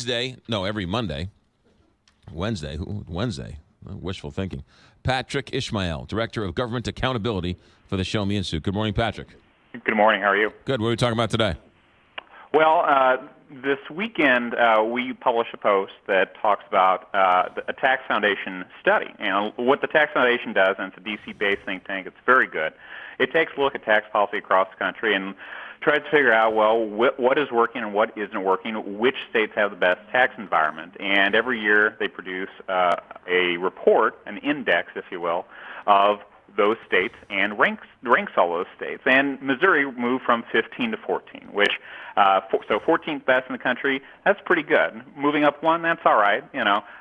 every Monday. Wednesday. Wishful thinking. Patrick Ishmael, Director of Government Accountability for the Show Me Institute. Good morning, Patrick. Good morning. How are you? Good. What are we talking about today? Well, this weekend we published a post that talks about a tax foundation study. And what the tax foundation does, and it's a DC-based think tank, it's very good. It takes a look at tax policy across the country and tries to figure out, well, what is working and what isn't working, which states have the best tax environment. And every year they produce a report, an index, if you will, of those states and ranks all those states. And Missouri moved from 15 to 14, which so 14th best in the country. That's pretty good. Moving up one, that's all right.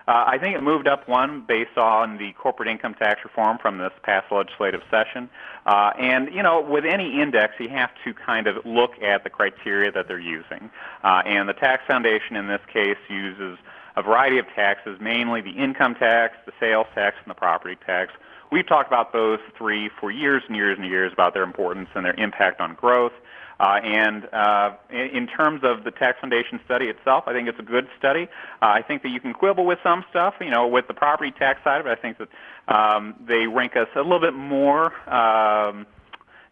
I think it moved up one based on the corporate income tax reform from this past legislative session. And with any index, you have to kind of look at the criteria that they're using. And the tax foundation in this case uses a variety of taxes, mainly the income tax, the sales tax, and the property tax. We've talked about those three for years and years and years about their importance and their impact on growth. And in terms of the tax foundation study itself, I think it's a good study. I think that you can quibble with some stuff, with the property tax side of it. I think that they rank us a little bit more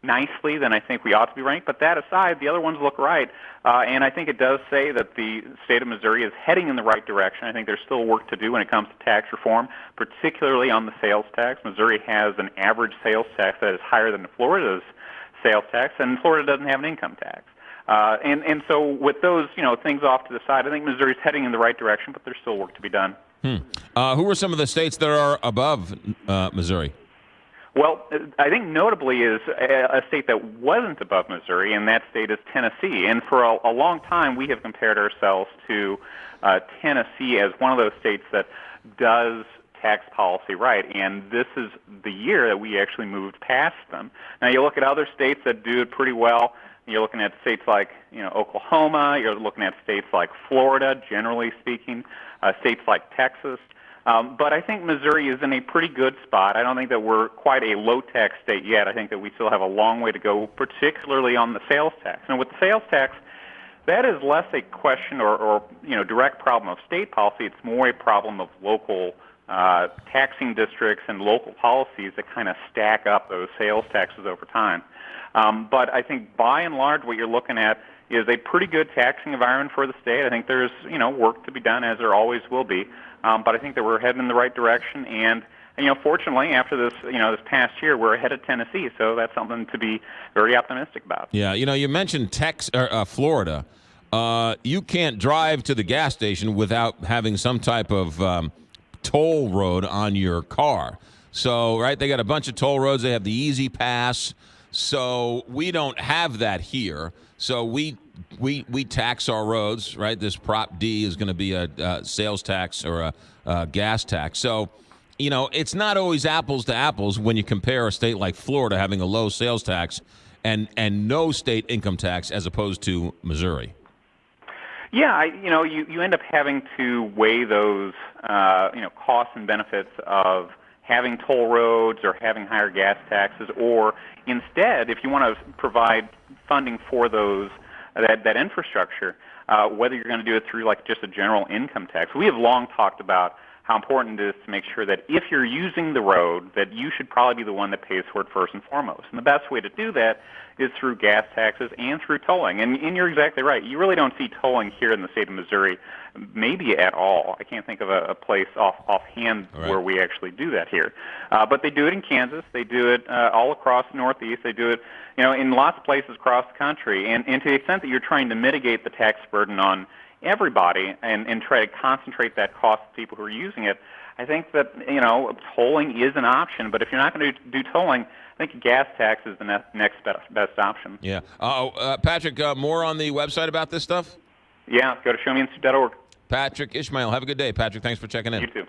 nicely than I think we ought to be ranked. But that aside, the other ones look right. And I think it does say that the state of Missouri is heading in the right direction. I think there's still work to do when it comes to tax reform, particularly on the sales tax. Missouri has an average sales tax that is higher than Florida's sales tax, and Florida doesn't have an income tax. And so with those things off to the side, I think Missouri's heading in the right direction, but there's still work to be done. Who are some of the states that are above Missouri? Well, I think notably is a state that wasn't above Missouri, and that state is Tennessee. And for a long time, we have compared ourselves to Tennessee as one of those states that does tax policy right, and this is the year that we actually moved past them. Now, you look at other states that do it pretty well. You're looking at states like Oklahoma. You're looking at states like Florida, generally speaking, states like Texas. But I think Missouri is in a pretty good spot. I don't think that we're quite a low-tax state yet. I think that we still have a long way to go, particularly on the sales tax. And with the sales tax, that is less a question or direct problem of state policy. It's more a problem of local taxing districts and local policies that kind of stack up those sales taxes over time. But I think by and large what you're looking at is a pretty good taxing environment for the state. I think there's work to be done, as there always will be. But I think that we're heading in the right direction. And fortunately, after this this past year, we're ahead of Tennessee. So that's something to be very optimistic about. Yeah, you mentioned Florida. You can't drive to the gas station without having some type of toll road on your car. So, right, they got a bunch of toll roads. They have the Easy Pass. So we don't have that here. So we tax our roads, right? This Prop D is going to be a sales tax or a gas tax. So, it's not always apples to apples when you compare a state like Florida having a low sales tax and no state income tax as opposed to Missouri. Yeah, you end up having to weigh those, costs and benefits of having toll roads or having higher gas taxes, or instead, if you want to provide funding for that infrastructure, whether you're going to do it through like just a general income tax. We have long talked about how important it is to make sure that if you're using the road, that you should probably be the one that pays for it first and foremost. And the best way to do that is through gas taxes and through tolling. And you're exactly right. You really don't see tolling here in the state of Missouri, maybe at all. I can't think of a place offhand where we actually do that here. But they do it in Kansas. They do it all across the Northeast. They do it, in lots of places across the country. And to the extent that you're trying to mitigate the tax burden on everybody and try to concentrate that cost to people who are using it, I think that, tolling is an option. But if you're not going to do tolling, I think gas tax is the next best option. Yeah. Patrick, more on the website about this stuff? Yeah, go to showmeinstitute.org. Patrick Ishmael. Have a good day, Patrick. Thanks for checking in. You too.